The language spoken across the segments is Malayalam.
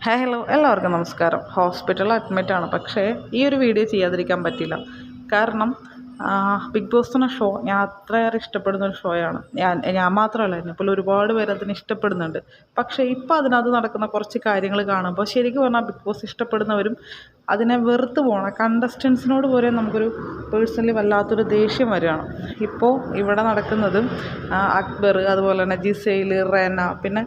ഹലോ എല്ലാവർക്കും നമസ്കാരം. ഹോസ്പിറ്റലിൽ അഡ്മിറ്റാണ്. പക്ഷേ ഈ ഒരു വീഡിയോ ചെയ്യാതിരിക്കാൻ പറ്റില്ല. കാരണം ബിഗ് ബോസ് എന്ന ഷോ ഞാൻ അത്രയേറെ ഇഷ്ടപ്പെടുന്ന ഒരു ഷോയാണ്. ഞാൻ മാത്രമല്ല, എന്നെപ്പോലെ ഒരുപാട് പേര് അതിനെ ഇഷ്ടപ്പെടുന്നുണ്ട്. പക്ഷേ ഇപ്പോൾ അതിനകത്ത് നടക്കുന്ന കുറച്ച് കാര്യങ്ങൾ കാണുമ്പോൾ ശരിക്കും പറഞ്ഞാൽ ബിഗ് ബോസ് ഇഷ്ടപ്പെടുന്നവരും അതിനെ വെറുത്ത് പോകണം. കണ്ടസ്റ്റൻസിനോട് പോലും നമുക്കൊരു പേഴ്സണലി വല്ലാത്തൊരു ദേഷ്യം വരികയാണ്. ഇപ്പോൾ ഇവിടെ നടക്കുന്നതും അക്ബർ, അതുപോലെ തന്നെ ജിസൈൽ, റെന, പിന്നെ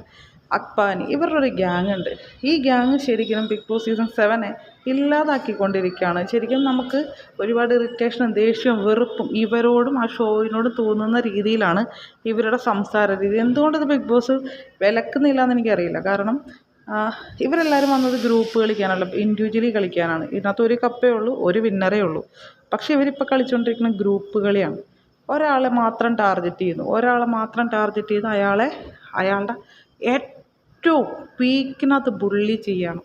അക്ബാനി, ഇവരുടെ ഒരു ഗ്യാങ് ഉണ്ട്. ഈ ഗ്യാങ് ശരിക്കും ബിഗ് ബോസ് സീസൺ 7 ഇല്ലാതാക്കിക്കൊണ്ടിരിക്കുകയാണ്. ശരിക്കും നമുക്ക് ഒരുപാട് ഇറിറ്റേഷനും ദേഷ്യവും വെറുപ്പും ഇവരോടും ആ ഷോയിനോടും തോന്നുന്ന രീതിയിലാണ് ഇവരുടെ സംസാര രീതി. എന്തുകൊണ്ടിത് ബിഗ് ബോസ് വിലക്കുന്നില്ല എന്ന് എനിക്കറിയില്ല. കാരണം ഇവരെല്ലാവരും വന്നത് ഗ്രൂപ്പ് കളിക്കാനല്ല, ഇൻഡിവിജ്വലി കളിക്കാനാണ്. ഇതിനകത്ത് ഒരു കപ്പേ ഉള്ളൂ, ഒരു വിന്നറേ ഉള്ളൂ. പക്ഷേ ഇവരിപ്പോൾ കളിച്ചുകൊണ്ടിരിക്കുന്ന ഗ്രൂപ്പ് കളിയാണ്. ഒരാളെ മാത്രം ടാർഗറ്റ് ചെയ്യുന്നു, അയാളുടെ ഏറ്റവും പീക്കിനകത്ത് ബുള്ളി ചെയ്യണം.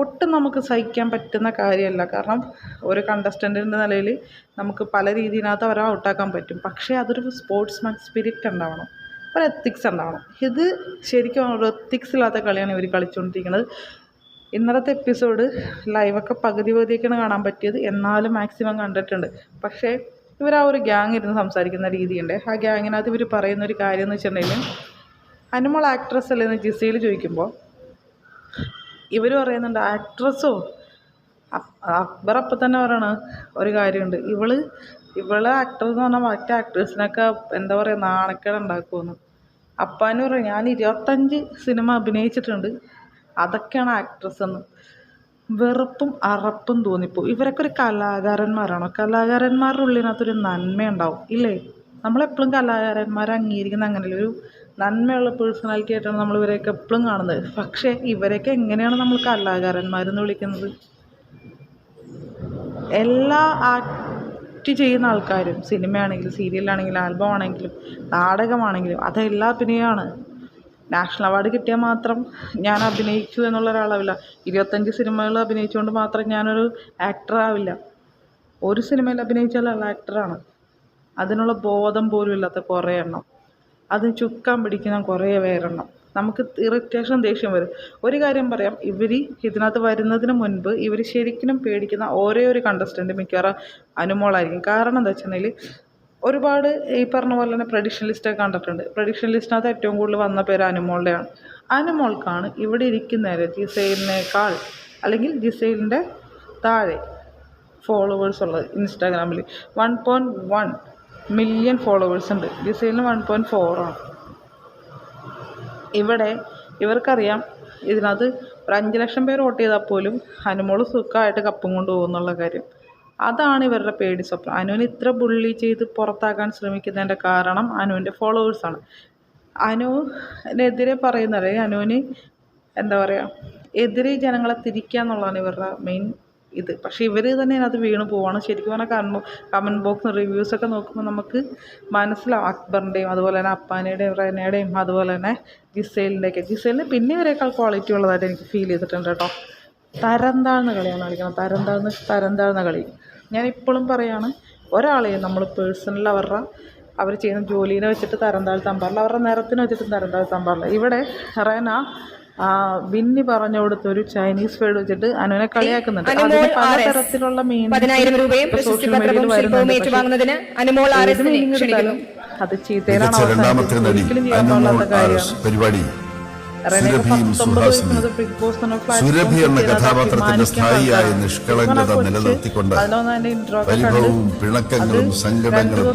ഒട്ടും നമുക്ക് സഹിക്കാൻ പറ്റുന്ന കാര്യമല്ല. കാരണം ഒരു കണ്ടസ്റ്റൻറ്റിൻ്റെ നിലയിൽ നമുക്ക് പല രീതിയിനകത്ത് അവരെ ഔട്ടാക്കാൻ പറ്റും. പക്ഷേ അതൊരു സ്പോർട്സ്മാൻ സ്പിരിറ്റ് ഉണ്ടാവണം, ഒരു എത്തിക്സ് ഉണ്ടാവണം. ഇത് ശരിക്കും ഒരു എത്തിക്സ് ഇല്ലാത്ത കളിയാണ് ഇവർ കളിച്ചുകൊണ്ടിരിക്കുന്നത്. ഇന്നലത്തെ എപ്പിസോഡ് ലൈവൊക്കെ പകുതിയൊക്കെയാണ് കാണാൻ പറ്റിയത്. എന്നാലും മാക്സിമം കണ്ടിട്ടുണ്ട്. പക്ഷേ ഇവർ ആ ഒരു ഗ്യാങ് ഇരുന്ന് സംസാരിക്കുന്ന രീതിയുണ്ട്. ആ ഗ്യാങ്ങിനകത്ത് ഇവർ പറയുന്നൊരു കാര്യം എന്ന് വെച്ചിട്ടുണ്ടെങ്കിൽ, അനുമോൾ ആക്ട്രസ് അല്ലേന്ന് ജിസയിൽ ചോദിക്കുമ്പോൾ ഇവർ പറയുന്നുണ്ട് ആക്ട്രസ്സോ. അക്ബർ അപ്പം തന്നെ പറയണ ഒരു കാര്യമുണ്ട്, ഇവള് ആക്ട്രസ് എന്ന് പറഞ്ഞാൽ മറ്റേ ആക്ട്രസിനൊക്കെ എന്താ പറയുക, നാണക്കേട് ഉണ്ടാക്കുമെന്ന്. അപ്പാന്ന് പറയും ഞാൻ 25 സിനിമ അഭിനയിച്ചിട്ടുണ്ട്, അതൊക്കെയാണ് ആക്ട്രസ് എന്ന്. വെറുപ്പും അറപ്പും തോന്നിപ്പോവും. ഇവരൊക്കെ ഒരു കലാകാരന്മാരാണോ? കലാകാരന്മാരുടെ ഉള്ളിനകത്തൊരു നന്മയുണ്ടാവും ഇല്ലേ? നമ്മളെപ്പോഴും കലാകാരന്മാരെ അംഗീകരിക്കുന്ന അങ്ങനെയല്ല, ഒരു നന്മയുള്ള പേഴ്സണാലിറ്റി ആയിട്ടാണ് നമ്മൾ ഇവരെയൊക്കെ എപ്പോഴും കാണുന്നത്. പക്ഷേ ഇവരെയൊക്കെ എങ്ങനെയാണ് നമ്മൾ കലാകാരന്മാരെന്ന് വിളിക്കുന്നത്? എല്ലാ ആക്ട് ചെയ്യുന്ന ആൾക്കാരും, സിനിമയാണെങ്കിലും സീരിയലാണെങ്കിലും ആൽബം ആണെങ്കിലും നാടകമാണെങ്കിലും അതെല്ലാം അഭിനയമാണ്. നാഷണൽ അവാർഡ് കിട്ടിയാൽ മാത്രം ഞാൻ അഭിനയിച്ചു എന്നുള്ള ഒരാളാവില്ല. 25 സിനിമകൾ അഭിനയിച്ചുകൊണ്ട് മാത്രം ഞാനൊരു ആക്ടറാവില്ല. ഒരു സിനിമയിൽ അഭിനയിച്ചാൽ അയാൾ ആക്ടറാണ്. അതിനുള്ള ബോധം പോലും ഇല്ലാത്ത കുറേ എണ്ണം, അതിന് ചുക്കാൻ പിടിക്കുന്ന കുറേ പേരെണ്ണം. നമുക്ക് ഇറിറ്റേഷൻ, ദേഷ്യം വരും. ഒരു കാര്യം പറയാം, ഇവർ ഇതിനകത്ത് വരുന്നതിന് മുൻപ് ഇവർ ശരിക്കും പേടിക്കുന്ന ഒരേ ഒരു കണ്ടസ്റ്റൻറ്റ് മിക്കവാറും അനുമോളായിരിക്കും. കാരണം എന്താ വെച്ചിട്ടുണ്ടെങ്കിൽ ഒരുപാട് ഈ പറഞ്ഞ പോലെ തന്നെ പ്രഡിക്ഷൻ ലിസ്റ്റൊക്കെ കണ്ടിട്ടുണ്ട്. പ്രഡിക്ഷൻ ലിസ്റ്റിനകത്ത് ഏറ്റവും കൂടുതൽ വന്ന പേര് അനുമോളുടെയാണ്. അനുമോൾക്കാണ് ഇവിടെ ഇരിക്കുന്നവരെ ജിസൈലിനേക്കാൾ അല്ലെങ്കിൽ ജിസൈലിൻ്റെ താഴെ ഫോളോവേഴ്സ് ഉള്ളത്. ഇൻസ്റ്റാഗ്രാമിൽ 1.1 മില്യൺ ഫോളോവേഴ്സ് ഉണ്ട്. ജിസൈലിന് 1.4 ആണ്. ഇവിടെ ഇവർക്കറിയാം ഇതിനകത്ത് ഒരു 5 ലക്ഷം പേര് വോട്ട് ചെയ്താൽ പോലും അനുമോൾ സുഖമായിട്ട് കപ്പും കൊണ്ട് പോകുന്നുള്ള കാര്യം. അതാണ് ഇവരുടെ പേടി സ്വപ്നം. അനുവിനെ ഇത്ര ബുള്ളി ചെയ്ത് പുറത്താക്കാൻ ശ്രമിക്കുന്നതിൻ്റെ കാരണം അനുവിൻ്റെ ഫോളോവേഴ്സാണ്. അനുവിനെതിരെ പറയുന്നത്, അനുവിന് എന്താ പറയുക, എതിരെ ജനങ്ങളെ തിരിക്കുക എന്നുള്ളതാണ് ഇവരുടെ മെയിൻ ഇത്. പക്ഷേ ഇവർ തന്നെ അതിനകത്ത് വീണ് പോവാണ്. ശരിക്കും പറഞ്ഞാൽ കമൻറ്റ് ബോക്സ് റിവ്യൂസൊക്കെ നോക്കുമ്പോൾ നമുക്ക് മനസ്സിലാവും അക്ബറിൻ്റെയും അതുപോലെ തന്നെ അപ്പാനിയുടെയും റെനയുടെയും അതുപോലെ തന്നെ ജിസൈലിന് പിന്നെ ഇവരെക്കാൾ ക്വാളിറ്റി ഉള്ളതായിട്ട് എനിക്ക് ഫീൽ ചെയ്തിട്ടുണ്ട് കേട്ടോ. തരം താഴ്ന്ന കളിയാണ് കളിക്കുന്നത്, തരം താഴ്ന്ന കളി. ഞാൻ ഇപ്പോഴും പറയുകയാണ്, ഒരാളെയും നമ്മൾ പേഴ്സണൽ അവർ ചെയ്യുന്ന ജോലീനെ വെച്ചിട്ട് തരം താഴ്ത്താൻ പാടില്ല, അവരുടെ നിറത്തിനെ വെച്ചിട്ട് തരം താഴ്ത്താൻ പാടില്ല. ഇവിടെ റെന ബിന്നി പറഞ്ഞു കൊടുത്തൊരു ചൈനീസ് വേർഡ് വെച്ചിട്ട് അനുവിനെ കളിയാക്കുന്നുണ്ട്. അതിന് പലതരത്തിലുള്ള സോഷ്യൽ മീഡിയയിൽ വരുന്നുണ്ട്. അത് ചീത്തയിലാണ് അവസാനിക്കുന്നത്. ഒരിക്കലും ചെയ്യാൻ പാടില്ലാത്ത കാര്യമാണ്. സുരഭി എന്ന കഥാപാത്രത്തിന്റെ സ്ഥായിയായ നിഷ്കളങ്കത നിലനിർത്തിക്കൊണ്ട് പരിഭവവും പിണക്കങ്ങളും സങ്കടങ്ങളും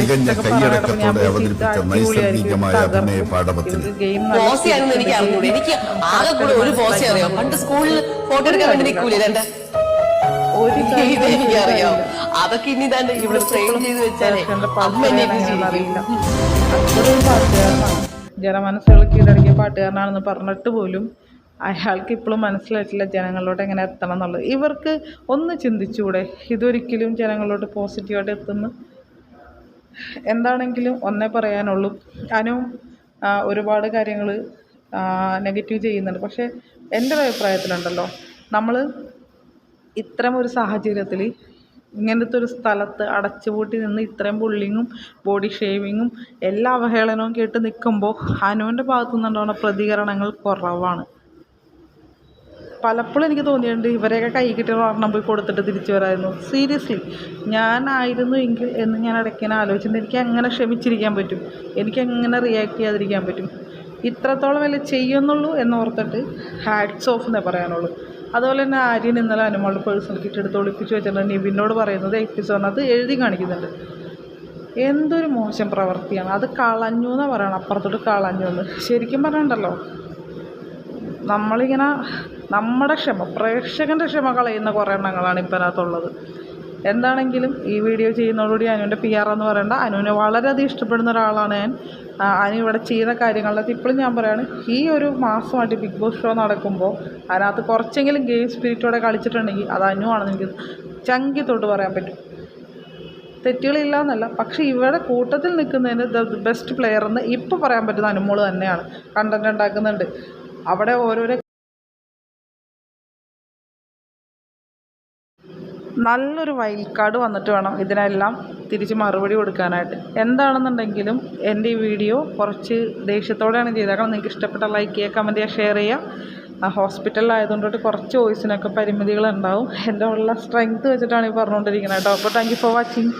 തികഞ്ഞ കൈയടക്കത്തോടെ അവതരിപ്പിച്ച നൈസർഗികമായ അഭിനയ പാഠപത്തിൽ അതൊക്കെ ഇനി തന്നെ ഇവിടെ ഫ്രെയിം ചെയ്ത് വെച്ചാൽ ജനമനസ്സുകൾ കീഴടക്കിയ പാട്ടുകാരനാണെന്ന് പറഞ്ഞിട്ട് പോലും അയാൾക്ക് ഇപ്പോഴും മനസ്സിലായിട്ടില്ല ജനങ്ങളിലോട്ട് എങ്ങനെ എത്തണം എന്നുള്ളത്. ഇവർക്ക് ഒന്ന് ചിന്തിച്ചുകൂടെ? ഇതൊരിക്കലും ജനങ്ങളിലോട്ട് പോസിറ്റീവായിട്ട് എത്തുന്നു. എന്താണെങ്കിലും ഒന്നേ പറയാനുള്ളൂ, അനുവും ഒരുപാട് കാര്യങ്ങൾ നെഗറ്റീവ് ചെയ്യുന്നുണ്ട്. പക്ഷേ എൻ്റെ ഒരു അഭിപ്രായത്തിലുണ്ടല്ലോ, നമ്മൾ ഇത്തരം ഒരു സാഹചര്യത്തിൽ ഇങ്ങനത്തെ ഒരു സ്ഥലത്ത് അടച്ചുപൂട്ടി നിന്ന് ഇത്രയും ബുള്ളിങ്ങും ബോഡി ഷേവിങ്ങും എല്ലാ അവഹേളനവും കേട്ട് നിൽക്കുമ്പോൾ അനുവിൻ്റെ ഭാഗത്തു നിന്നുണ്ടാവുന്ന പ്രതികരണങ്ങൾ കുറവാണ്. പലപ്പോഴും എനിക്ക് തോന്നിയിട്ടുണ്ട് ഇവരെയൊക്കെ കൈ കിട്ടിയ ഒരെണ്ണം പോയി കൊടുത്തിട്ട് തിരിച്ചു വരായിരുന്നു. സീരിയസ്ലി ഞാനായിരുന്നു എങ്കിൽ എന്ന് ഞാൻ ഇടയ്ക്കിങ്ങനെ ആലോചിച്ചിട്ടുണ്ട്. എനിക്ക് എങ്ങനെ ക്ഷമിച്ചിരിക്കാൻ പറ്റും, എനിക്ക് എങ്ങനെ റിയാക്ട് ചെയ്യാതിരിക്കാൻ പറ്റും? ഇത്രത്തോളം വല്ല ചെയ്യുന്നുള്ളൂ എന്നോർത്തിട്ട് ഹാറ്റ്സ് ഓഫ് എന്നേ പറയാനുള്ളൂ. അതുപോലെ തന്നെ ആര്യൻ ഇന്നലെ അനുമോളുടെ പേഴ്സണൽ കിറ്റ് എടുത്ത് ഒളിപ്പിച്ച് വെച്ചിട്ടുണ്ട്. നിവിനോട് പറയുന്നത് എപ്പിസോഡിനകത്ത് എഴുതി കാണിക്കുന്നുണ്ട്. എന്തൊരു മോശം പ്രവൃത്തിയാണ് അത്. കളഞ്ഞു എന്നാണ് പറയണം, അപ്പുറത്തോട്ട് കളഞ്ഞു എന്ന്. ശരിക്കും പറഞ്ഞിട്ടുണ്ടല്ലോ, നമ്മളിങ്ങനെ നമ്മുടെ ക്ഷമ, പ്രേക്ഷകൻ്റെ ക്ഷമ കളയുന്ന കുറേ എണ്ണങ്ങളാണ് ഇപ്പം അതിനകത്തുള്ളത്. എന്താണെങ്കിലും ഈ വീഡിയോ ചെയ്യുന്നതോടുകൂടി അനുവിൻ്റെ PR എന്ന് പറയേണ്ട, അനുവിനെ വളരെയധികം ഇഷ്ടപ്പെടുന്ന ഒരാളാണ് ഞാൻ. അനു ഇവിടെ ചെയ്യുന്ന കാര്യങ്ങളിലൊക്കെ ഇപ്പോഴും ഞാൻ പറയുകയാണ്, ഈ ഒരു മാസമായിട്ട് ബിഗ് ബോസ് ഷോ നടക്കുമ്പോൾ അതിനകത്ത് കുറച്ചെങ്കിലും ഗെയിം സ്പിരിറ്റോടെ കളിച്ചിട്ടുണ്ടെങ്കിൽ അത് അനു ആണെന്ന് എനിക്ക് ചങ്കി തൊട്ട് പറയാൻ പറ്റും. തെറ്റുകളില്ല എന്നല്ല, പക്ഷേ ഇവിടെ കൂട്ടത്തിൽ നിൽക്കുന്നതിന് ബെസ്റ്റ് പ്ലെയർ എന്ന് ഇപ്പോൾ പറയാൻ പറ്റുന്ന അനുമോൾ തന്നെയാണ്. കണ്ടൻറ് ഉണ്ടാക്കുന്നുണ്ട് അവിടെ. ഓരോരോ നല്ലൊരു വൈൽഡ് കാർഡ് വന്നിട്ട് വേണം ഇതിനെല്ലാം തിരിച്ച് മറുപടി കൊടുക്കാനായിട്ട്. എന്താണെന്നുണ്ടെങ്കിലും എൻ്റെ ഈ വീഡിയോ കുറച്ച് ദേഷ്യത്തോടെയാണ് ചെയ്തേക്കണം. നിങ്ങൾക്ക് ഇഷ്ടപ്പെട്ട ലൈക്ക് ചെയ്യുക, കമൻറ്റ് ചെയ്യുക, ഷെയർ ചെയ്യുക. ഹോസ്പിറ്റലിലായതുകൊണ്ടിട്ട് കുറച്ച് വോയിസിനൊക്കെ പരിമിതികളുണ്ടാവും. എൻ്റെ ഉള്ള സ്ട്രെങ്ത് വെച്ചിട്ടാണ് ഈ പറഞ്ഞുകൊണ്ടിരിക്കുന്നത് കേട്ടോ. അപ്പോൾ താങ്ക് യു ഫോർ വാച്ചിങ്.